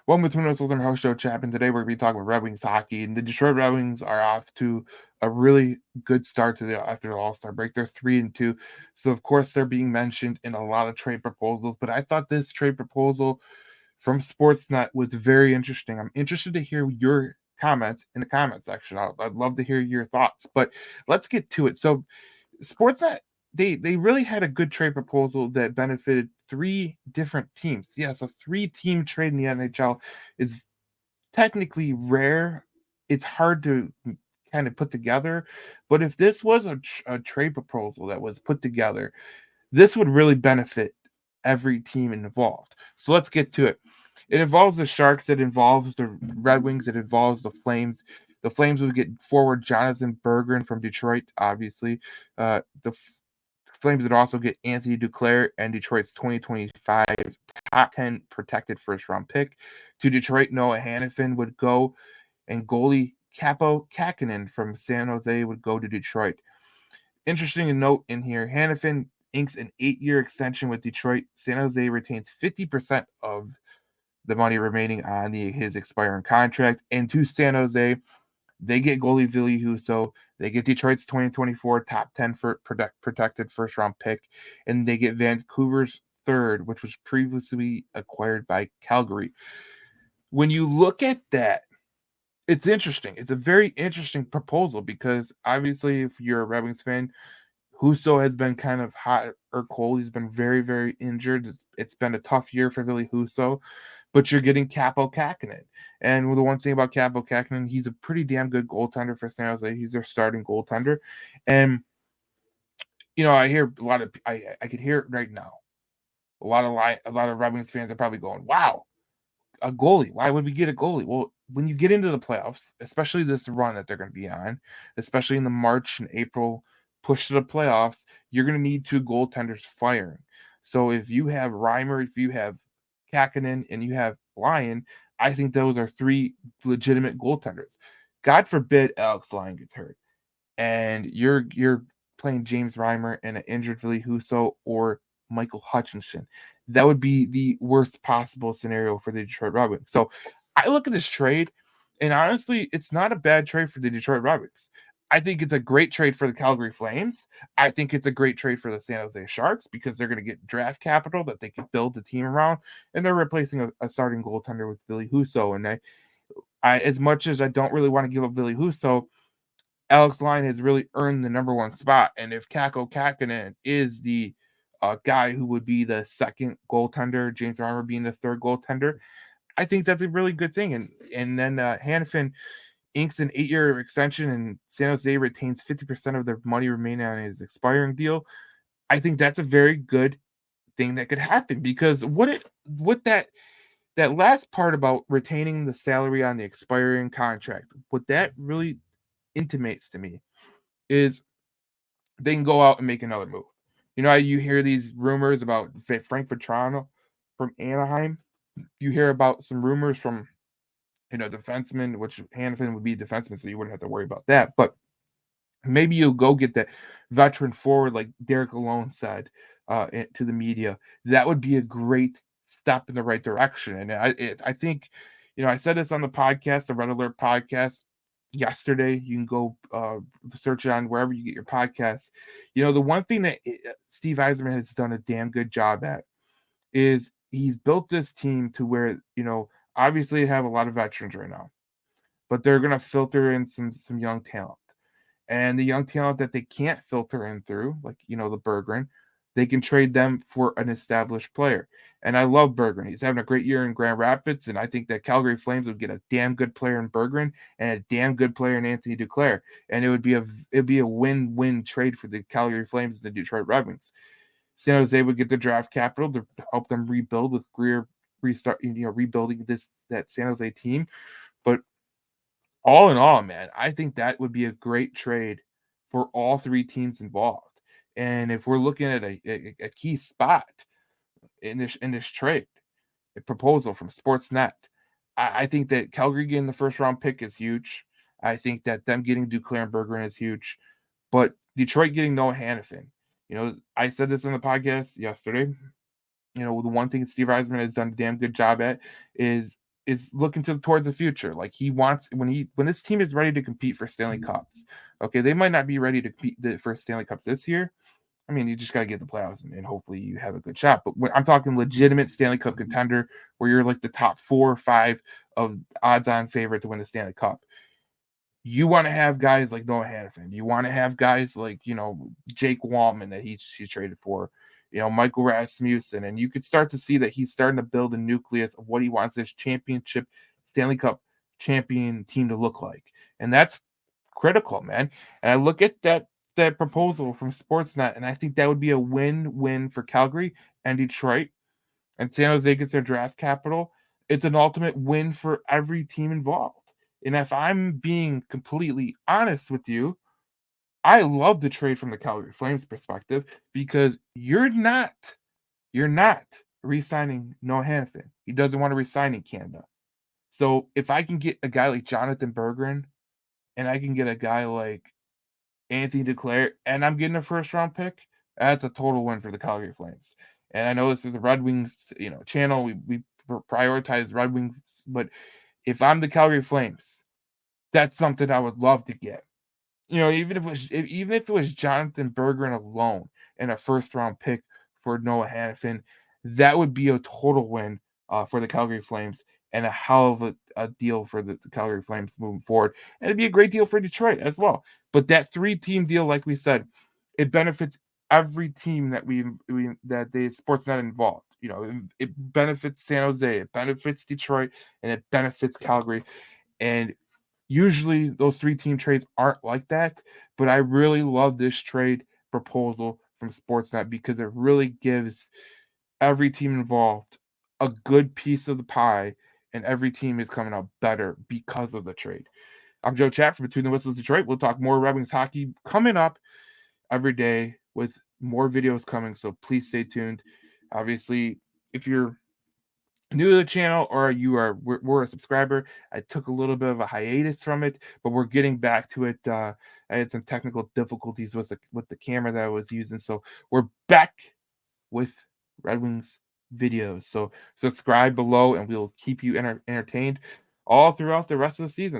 Welcome to Twin Southern House Show Chap, and today we're going to be talking about Red Wings hockey. And the Detroit Red Wings are off to a really good start after the All Star break. They're 3-2, so of course they're being mentioned in a lot of trade proposals. But I thought this trade proposal from Sportsnet was very interesting. I'm interested to hear your comments in the comment section. I'd love to hear your thoughts. But let's get to it. So Sportsnet, they really had a good trade proposal that benefited three different teams. Yes, a three-team trade in the NHL is technically rare. It's hard to kind of put together, but if this was a trade proposal that was put together, this would really benefit every team involved. So let's get to it. It involves the Sharks, it involves the Red Wings, it involves the Flames. The Flames would get forward Jonathan Berggren from Detroit, obviously. The Flames would also get Anthony Duclair and Detroit's 2025 top 10 protected first round pick. To Detroit, Noah Hannafin would go, and goalie Capo Kakinen from San Jose would go to Detroit. Interesting to note in here, Hannafin inks an 8-year extension with Detroit. San Jose retains 50% of the money remaining on his expiring contract. And to San Jose, they get goalie Ville Husso. They get Detroit's 2024 top 10 for protected first round pick. And they get Vancouver's third, which was previously acquired by Calgary. When you look at that, it's interesting. It's a very interesting proposal because obviously, if you're a Red Wings fan, Husso has been kind of hot or cold. He's been very, very injured. It's been a tough year for Ville Husso, but you're getting Capo Kakinen. And the one thing about Capo Kakinen, he's a pretty damn good goaltender for San Jose. He's their starting goaltender. And, I hear a lot of, I could hear it right now. A lot of Red Wings fans are probably going, wow, a goalie. Why would we get a goalie? Well, when you get into the playoffs, especially this run that they're going to be on, especially in the March and April push to the playoffs, you're going to need two goaltenders firing. So if you have Reimer, if you have Kakinen, and you have Lyon, I think those are three legitimate goaltenders. God forbid Alex Lyon gets hurt, and you're playing James Reimer and an injured Ville Husso or Michael Hutchinson. That would be the worst possible scenario for the Detroit Red Wings. So I look at this trade, and honestly, it's not a bad trade for the Detroit Red Wings. I think it's a great trade for the Calgary Flames. I think it's a great trade for the San Jose Sharks because they're going to get draft capital that they can build the team around, and they're replacing a starting goaltender with Ville Husso. And as much as I don't really want to give up Ville Husso, Alex Lyon has really earned the number one spot. And if Kako Kakinen is the guy who would be the second goaltender, James Reimer being the third goaltender, I think that's a really good thing. And then Hannafin inks an 8-year extension, and San Jose retains 50% of their money remaining on his expiring deal. I think that's a very good thing that could happen because what that last part about retaining the salary on the expiring contract, what that really intimates to me is they can go out and make another move. You know how you hear these rumors about Frank Vetrano from Anaheim? You hear about some rumors from, defensemen, which Hannafin would be defenseman, so you wouldn't have to worry about that. But maybe you'll go get that veteran forward like Derek Alone said to the media. That would be a great step in the right direction. And I think, I said this on the podcast, the Red Alert podcast yesterday. You can go search it on wherever you get your podcasts. The one thing that Steve Yzerman has done a damn good job at is he's built this team to where, obviously they have a lot of veterans right now, but they're going to filter in some young talent. And the young talent that they can't filter in through, like, the Berggren, they can trade them for an established player. And I love Berggren. He's having a great year in Grand Rapids, and I think that Calgary Flames would get a damn good player in Berggren and a damn good player in Anthony Duclair. And it'd be a win-win trade for the Calgary Flames and the Detroit Red Wings. San Jose would get the draft capital to help them rebuild with Greer rebuilding that San Jose team. But all in all, man, I think that would be a great trade for all three teams involved. And if we're looking at a key spot in this trade, a proposal from Sportsnet, I think that Calgary getting the first round pick is huge. I think that them getting Duclair and Berggren is huge. But Detroit getting Noah Hannafin, I said this on the podcast yesterday. The one thing Steve Yzerman has done a damn good job at is is looking towards the future. Like he wants when this team is ready to compete for Stanley Cups. Okay, they might not be ready to compete for Stanley Cups this year. I mean, you just got to get the playoffs and hopefully you have a good shot. But when I'm talking legitimate Stanley Cup contender, where you're like the top 4 or 5 of odds-on favorite to win the Stanley Cup, you want to have guys like Noah Hannafin. You want to have guys like, Jake Walman that he traded for, Michael Rasmussen. And you could start to see that he's starting to build a nucleus of what he wants this championship Stanley Cup champion team to look like. And that's critical, man. And I look at that proposal from Sportsnet, and I think that would be a win-win for Calgary and Detroit. And San Jose gets their draft capital. It's an ultimate win for every team involved. And if I'm being completely honest with you, I love the trade from the Calgary Flames perspective because you're not re-signing Noah Hanifin. He doesn't want to resign in Canada. So if I can get a guy like Jonathan Berggren and I can get a guy like Anthony Declaire and I'm getting a first round pick, that's a total win for the Calgary Flames. And I know this is a Red Wings, channel. We prioritize Red Wings, but if I'm the Calgary Flames, that's something I would love to get. Even if it was Jonathan Berggren alone and a first round pick for Noah Hannafin, that would be a total win for the Calgary Flames and a hell of a deal for the Calgary Flames moving forward. And it'd be a great deal for Detroit as well. But that 3-team deal, like we said, it benefits every team that the Sportsnet involved. It benefits San Jose, it benefits Detroit, and it benefits Calgary. And usually those 3-team trades aren't like that, but I really love this trade proposal from Sportsnet because it really gives every team involved a good piece of the pie, and every team is coming out better because of the trade. I'm Joe Chat from Between the Whistles Detroit. We'll talk more Red Wings hockey coming up every day with more videos coming, so please stay tuned. Obviously, if you're new to the channel or we're a subscriber, I took a little bit of a hiatus from it, but we're getting back to it. I had some technical difficulties with the camera that I was using, so we're back with Red Wings videos. So subscribe below and we'll keep you entertained all throughout the rest of the season.